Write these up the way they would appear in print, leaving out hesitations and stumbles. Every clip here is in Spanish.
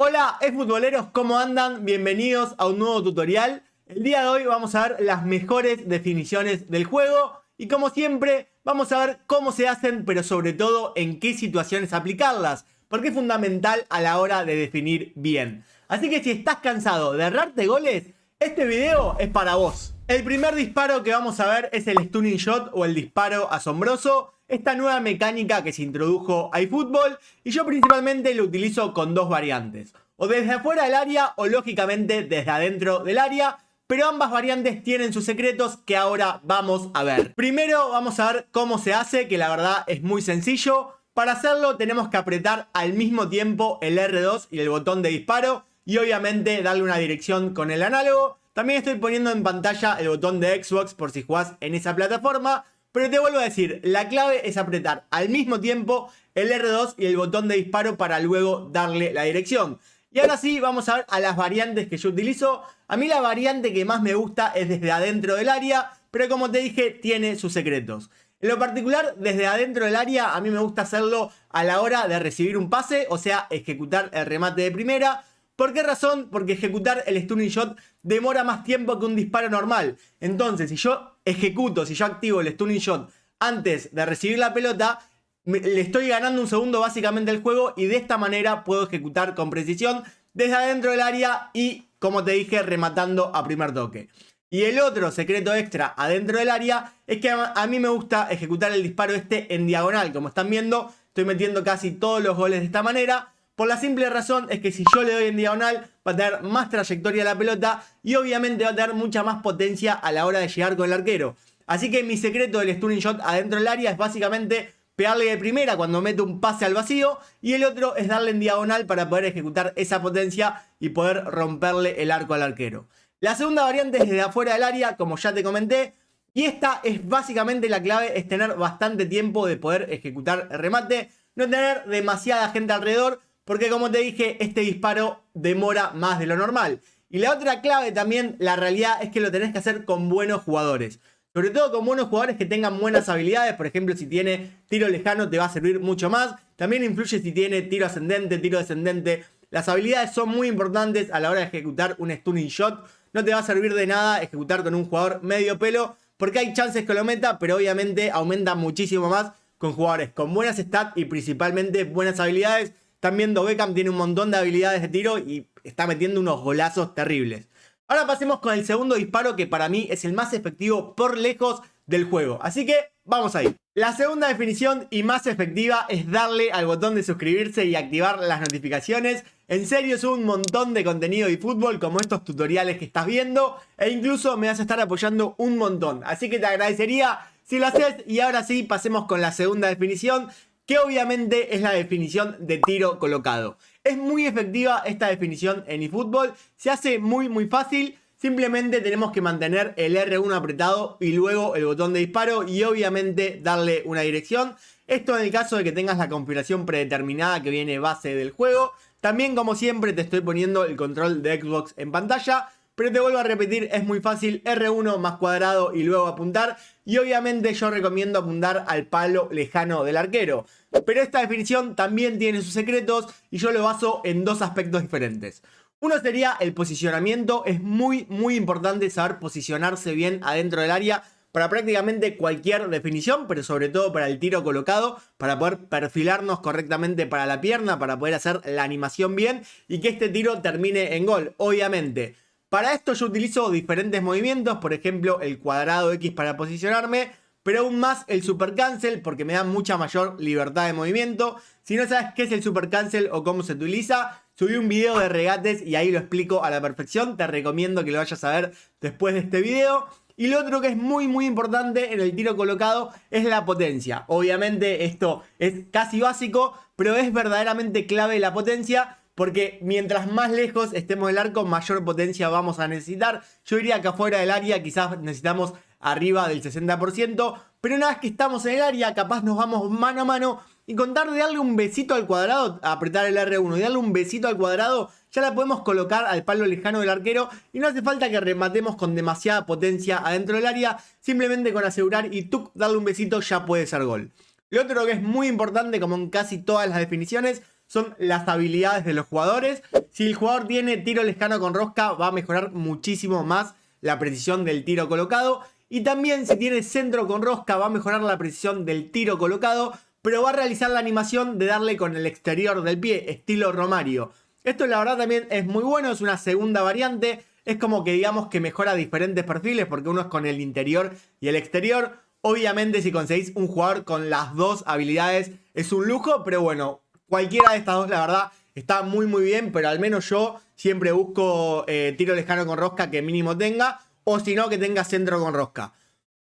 Hola, futboleros, ¿cómo andan? Bienvenidos a un nuevo tutorial. El día de hoy vamos a ver las mejores definiciones del juego y como siempre vamos a ver cómo se hacen, pero sobre todo en qué situaciones aplicarlas, porque es fundamental a la hora de definir bien. Así que si estás cansado de errarte goles, este video es para vos. El primer disparo que vamos a ver es el Stunning Shot o el disparo asombroso, esta nueva mecánica que se introdujo a eFootball, y yo principalmente lo utilizo con dos variantes, o desde afuera del área o lógicamente desde adentro del área, pero ambas variantes tienen sus secretos que ahora vamos a ver. Primero vamos a ver cómo se hace, que la verdad es muy sencillo. Para hacerlo tenemos que apretar al mismo tiempo el R2 y el botón de disparo y obviamente darle una dirección con el análogo. También estoy poniendo en pantalla el botón de Xbox por si jugás en esa plataforma. Pero te vuelvo a decir, la clave es apretar al mismo tiempo el R2 y el botón de disparo para luego darle la dirección. Y ahora sí, vamos a ver a las variantes que yo utilizo. A mí la variante que más me gusta es desde adentro del área, pero como te dije, tiene sus secretos. En lo particular, desde adentro del área, a mí me gusta hacerlo a la hora de recibir un pase, o sea, ejecutar el remate de primera. ¿Por qué razón? Porque ejecutar el Stunning Shot demora más tiempo que un disparo normal. Entonces, si yo activo el Stunning Shot antes de recibir la pelota, le estoy ganando un segundo básicamente al juego y de esta manera puedo ejecutar con precisión desde adentro del área y, como te dije, rematando a primer toque. Y el otro secreto extra adentro del área es que a mí me gusta ejecutar el disparo en diagonal. Como están viendo, estoy metiendo casi todos los goles de esta manera. Por la simple razón es que si yo le doy en diagonal va a tener más trayectoria la pelota y obviamente va a tener mucha más potencia a la hora de llegar con el arquero. Así que mi secreto del Stunning Shot adentro del área es básicamente pegarle de primera cuando mete un pase al vacío y el otro es darle en diagonal para poder ejecutar esa potencia y poder romperle el arco al arquero. La segunda variante es desde afuera del área, como ya te comenté, y esta es básicamente la clave, es tener bastante tiempo de poder ejecutar el remate, no tener demasiada gente alrededor, porque como te dije, este disparo demora más de lo normal. Y la otra clave también, la realidad es que lo tenés que hacer con buenos jugadores. Sobre todo con buenos jugadores que tengan buenas habilidades. Por ejemplo, si tiene tiro lejano te va a servir mucho más. También influye si tiene tiro ascendente, tiro descendente. Las habilidades son muy importantes a la hora de ejecutar un Stunning Shot. No te va a servir de nada ejecutar con un jugador medio pelo, porque hay chances que lo meta, pero obviamente aumenta muchísimo más con jugadores con buenas stats y principalmente buenas habilidades. Están viendo, Beckham tiene un montón de habilidades de tiro y está metiendo unos golazos terribles. Ahora pasemos con el segundo disparo, que para mí es el más efectivo por lejos del juego. Así que vamos a ir. La segunda definición y más efectiva es darle al botón de suscribirse y activar las notificaciones. En serio, subo un montón de contenido de fútbol como estos tutoriales que estás viendo e incluso me vas a estar apoyando un montón. Así que te agradecería si lo haces. Y ahora sí, pasemos con la segunda definición, que obviamente es la definición de tiro colocado. Es muy efectiva esta definición en eFootball, se hace muy fácil. Simplemente tenemos que mantener el R1 apretado y luego el botón de disparo y obviamente darle una dirección. Esto en el caso de que tengas la configuración predeterminada que viene base del juego. También, como siempre, te estoy poniendo el control de Xbox en pantalla. Pero te vuelvo a repetir, es muy fácil, R1 más cuadrado y luego apuntar. Y obviamente yo recomiendo apuntar al palo lejano del arquero. Pero esta definición también tiene sus secretos y yo lo baso en dos aspectos diferentes. Uno sería el posicionamiento. Es muy importante saber posicionarse bien adentro del área para prácticamente cualquier definición, pero sobre todo para el tiro colocado, para poder perfilarnos correctamente para la pierna, para poder hacer la animación bien y que este tiro termine en gol, obviamente. Para esto yo utilizo diferentes movimientos, por ejemplo el cuadrado X para posicionarme, pero aún más el super cancel porque me da mucha mayor libertad de movimiento. Si no sabes qué es el super cancel o cómo se utiliza, subí un video de regates y ahí lo explico a la perfección. Te recomiendo que lo vayas a ver después de este video. Y lo otro que es muy importante en el tiro colocado es la potencia. Obviamente esto es casi básico, pero es verdaderamente clave la potencia, porque mientras más lejos estemos del arco, mayor potencia vamos a necesitar. Yo diría que afuera del área quizás necesitamos arriba del 60%, pero una vez que estamos en el área, capaz nos vamos mano a mano y con tal de darle un besito al cuadrado, apretar el R1 y darle un besito al cuadrado, ya la podemos colocar al palo lejano del arquero y no hace falta que rematemos con demasiada potencia adentro del área, simplemente con asegurar y darle un besito ya puede ser gol. Lo otro que es muy importante, como en casi todas las definiciones, son las habilidades de los jugadores. Si el jugador tiene tiro lejano con rosca, va a mejorar muchísimo más la precisión del tiro colocado. Y también si tiene centro con rosca, va a mejorar la precisión del tiro colocado, pero va a realizar la animación de darle con el exterior del pie, estilo Romario. Esto la verdad también es muy bueno, es una segunda variante. Es como que digamos que mejora diferentes perfiles, porque uno es con el interior y el exterior. Obviamente si conseguís un jugador con las dos habilidades es un lujo, pero bueno, cualquiera de estas dos la verdad está muy bien, pero al menos yo siempre busco tiro lejano con rosca que mínimo tenga, o si no que tenga centro con rosca.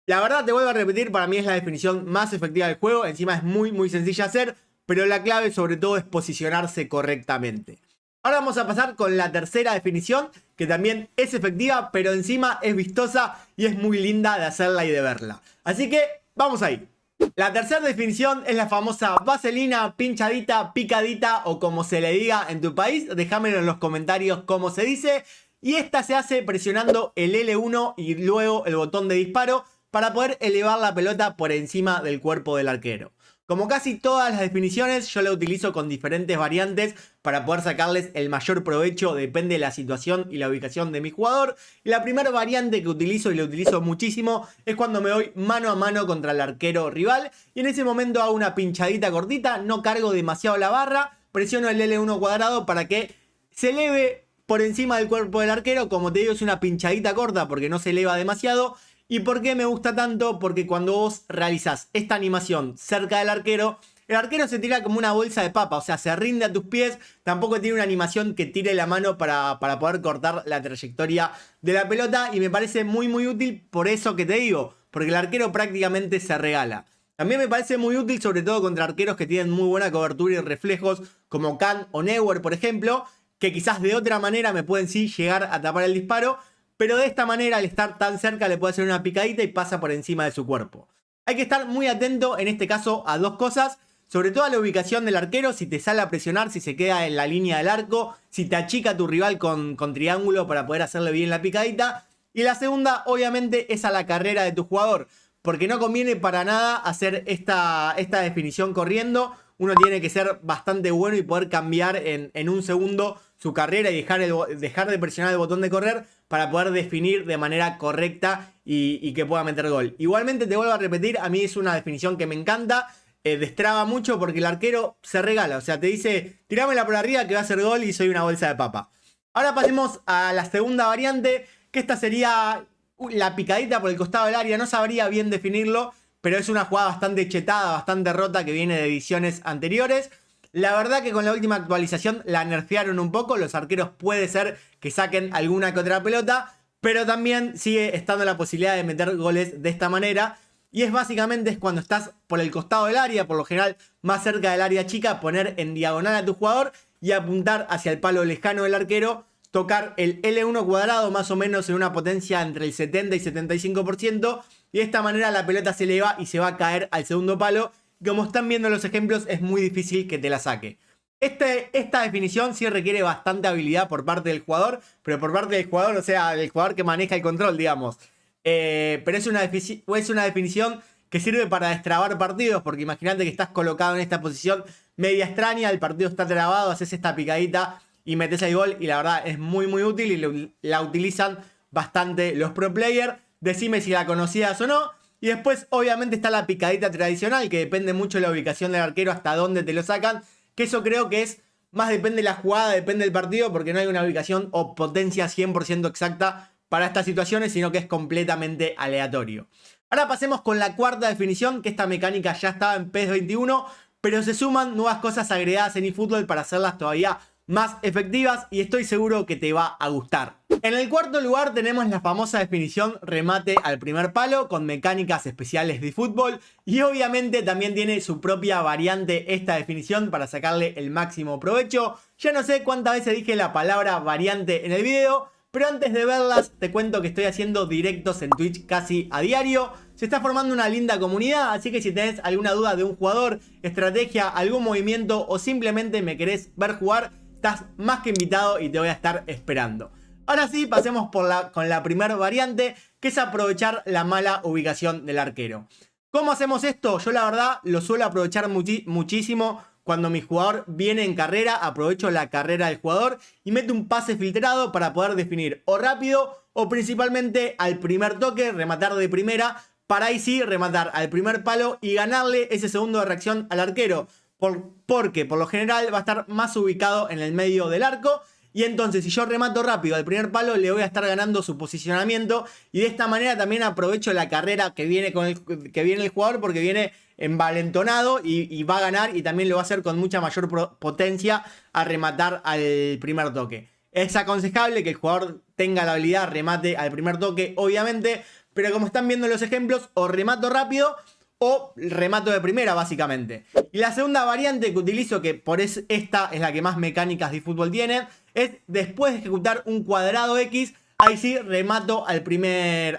La verdad te vuelvo a repetir, para mí es la definición más efectiva del juego, encima es muy sencilla de hacer, pero la clave sobre todo es posicionarse correctamente. Ahora vamos a pasar con la tercera definición, que también es efectiva, pero encima es vistosa y es muy linda de hacerla y de verla. Así que vamos ahí. La tercera definición es la famosa vaselina, pinchadita, picadita o como se le diga en tu país. Déjamelo en los comentarios cómo se dice. Y esta se hace presionando el L1 y luego el botón de disparo para poder elevar la pelota por encima del cuerpo del arquero. Como casi todas las definiciones, yo la utilizo con diferentes variantes para poder sacarles el mayor provecho, depende de la situación y la ubicación de mi jugador. Y la primera variante que utilizo, y la utilizo muchísimo, es cuando me voy mano a mano contra el arquero rival. Y en ese momento hago una pinchadita cortita, no cargo demasiado la barra, presiono el L1 cuadrado para que se eleve por encima del cuerpo del arquero. Como te digo, es una pinchadita corta porque no se eleva demasiado. ¿Y por qué me gusta tanto? Porque cuando vos realizás esta animación cerca del arquero, el arquero se tira como una bolsa de papa, o sea, se rinde a tus pies, tampoco tiene una animación que tire la mano para poder cortar la trayectoria de la pelota, y me parece muy útil por eso que te digo, porque el arquero prácticamente se regala. También me parece muy útil, sobre todo contra arqueros que tienen muy buena cobertura y reflejos, como Khan o Neuer, por ejemplo, que quizás de otra manera me pueden sí llegar a tapar el disparo, pero de esta manera, al estar tan cerca, le puede hacer una picadita y pasa por encima de su cuerpo. Hay que estar muy atento en este caso a dos cosas, sobre todo a la ubicación del arquero, si te sale a presionar, si se queda en la línea del arco, si te achica tu rival con triángulo para poder hacerle bien la picadita. Y la segunda, obviamente, es a la carrera de tu jugador, porque no conviene para nada hacer esta definición corriendo. Uno tiene que ser bastante bueno y poder cambiar en un segundo su carrera y dejar de presionar el botón de correr para poder definir de manera correcta y que pueda meter gol. Igualmente te vuelvo a repetir, a mí es una definición que me encanta, destraba mucho porque el arquero se regala, o sea, te dice, tirámela por arriba que va a hacer gol y soy una bolsa de papa. Ahora pasemos a la segunda variante, que esta sería la picadita por el costado del área, no sabría bien definirlo, pero es una jugada bastante chetada, bastante rota que viene de ediciones anteriores. La verdad que con la última actualización la nerfearon un poco, los arqueros puede ser que saquen alguna que otra pelota, pero también sigue estando la posibilidad de meter goles de esta manera. Y es cuando estás por el costado del área, por lo general más cerca del área chica, poner en diagonal a tu jugador y apuntar hacia el palo lejano del arquero, tocar el L1 cuadrado más o menos en una potencia entre el 70 y 75%, y de esta manera la pelota se eleva y se va a caer al segundo palo. Como están viendo los ejemplos, es muy difícil que te la saque. Esta definición sí requiere bastante habilidad por parte del jugador, pero por parte del jugador, o sea, del jugador que maneja el control, digamos. Pero es una definición que sirve para destrabar partidos, porque imagínate que estás colocado en esta posición media extraña, el partido está trabado, haces esta picadita y metes el gol, y la verdad es muy útil y la utilizan bastante los pro players. Decime si la conocías o no. Y después obviamente está la picadita tradicional, que depende mucho de la ubicación del arquero hasta dónde te lo sacan, que eso creo que es más depende de la jugada, depende del partido, porque no hay una ubicación o potencia 100% exacta para estas situaciones, sino que es completamente aleatorio. Ahora pasemos con la cuarta definición, que esta mecánica ya estaba en PES 21, pero se suman nuevas cosas agregadas en eFootball para hacerlas todavía más efectivas, y estoy seguro que te va a gustar. En el cuarto lugar tenemos la famosa definición remate al primer palo con mecánicas especiales de fútbol, y obviamente también tiene su propia variante esta definición para sacarle el máximo provecho. Ya no sé cuántas veces dije la palabra variante en el video, pero antes de verlas te cuento que estoy haciendo directos en Twitch casi a diario. Se está formando una linda comunidad, así que si tenés alguna duda de un jugador, estrategia, algún movimiento o simplemente me querés ver jugar, estás más que invitado y te voy a estar esperando. Ahora sí, pasemos con la primera variante, que es aprovechar la mala ubicación del arquero. ¿Cómo hacemos esto? Yo la verdad lo suelo aprovechar muchísimo cuando mi jugador viene en carrera, aprovecho la carrera del jugador y meto un pase filtrado para poder definir o rápido o principalmente al primer toque, rematar de primera, para ahí sí rematar al primer palo y ganarle ese segundo de reacción al arquero. Porque por lo general va a estar más ubicado en el medio del arco. Y entonces si yo remato rápido al primer palo le voy a estar ganando su posicionamiento. Y de esta manera también aprovecho la carrera que viene el jugador, porque viene envalentonado y va a ganar. Y también lo va a hacer con mucha mayor potencia a rematar al primer toque. Es aconsejable que el jugador tenga la habilidad remate al primer toque, obviamente. Pero como están viendo los ejemplos, o remato rápido o remato de primera, básicamente. Y la segunda variante que utilizo, que esta es la que más mecánicas de fútbol tiene, es después de ejecutar un cuadrado X, ahí sí remato al primer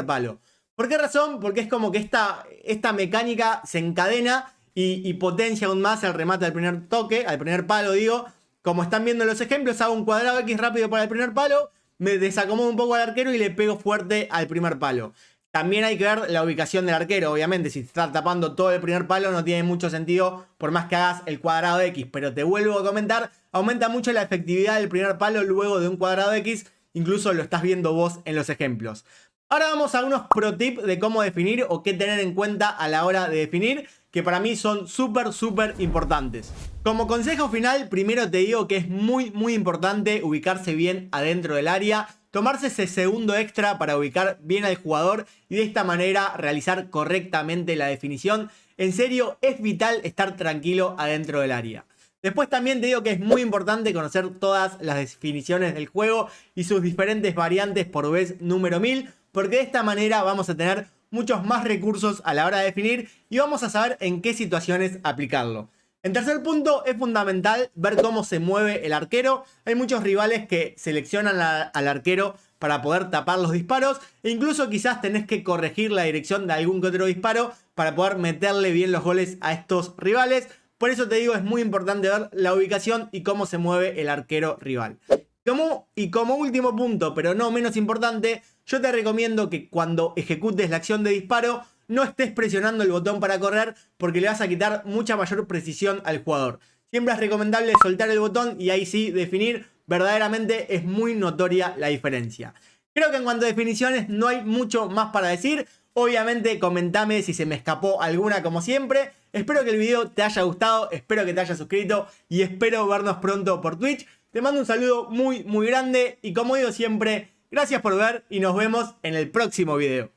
palo. ¿Por qué razón? Porque es como que esta mecánica se encadena y potencia aún más el remate al primer toque, al primer palo, digo. Como están viendo los ejemplos, hago un cuadrado X rápido para el primer palo, me desacomodo un poco al arquero y le pego fuerte al primer palo. También hay que ver la ubicación del arquero, obviamente. Si está tapando todo el primer palo no tiene mucho sentido por más que hagas el cuadrado X. Pero te vuelvo a comentar, aumenta mucho la efectividad del primer palo luego de un cuadrado X. Incluso lo estás viendo vos en los ejemplos. Ahora vamos a unos pro tips de cómo definir o qué tener en cuenta a la hora de definir, que para mí son súper importantes. Como consejo final, primero te digo que es muy importante ubicarse bien adentro del área, tomarse ese segundo extra para ubicar bien al jugador y de esta manera realizar correctamente la definición. En serio, es vital estar tranquilo adentro del área. Después también te digo que es muy importante conocer todas las definiciones del juego y sus diferentes variantes por vez número 1000, porque de esta manera vamos a tener muchos más recursos a la hora de definir y vamos a saber en qué situaciones aplicarlo. En tercer punto, es fundamental ver cómo se mueve el arquero. Hay muchos rivales que seleccionan al arquero para poder tapar los disparos e incluso quizás tenés que corregir la dirección de algún que otro disparo para poder meterle bien los goles a estos rivales. Por eso te digo, es muy importante ver la ubicación y cómo se mueve el arquero rival. Como último punto, pero no menos importante, yo te recomiendo que cuando ejecutes la acción de disparo no estés presionando el botón para correr, porque le vas a quitar mucha mayor precisión al jugador. Siempre es recomendable soltar el botón y ahí sí definir. Verdaderamente es muy notoria la diferencia. Creo que en cuanto a definiciones no hay mucho más para decir. Obviamente comentame si se me escapó alguna como siempre. Espero que el video te haya gustado, espero que te hayas suscrito y espero vernos pronto por Twitch. Te mando un saludo muy grande y como digo siempre, gracias por ver y nos vemos en el próximo video.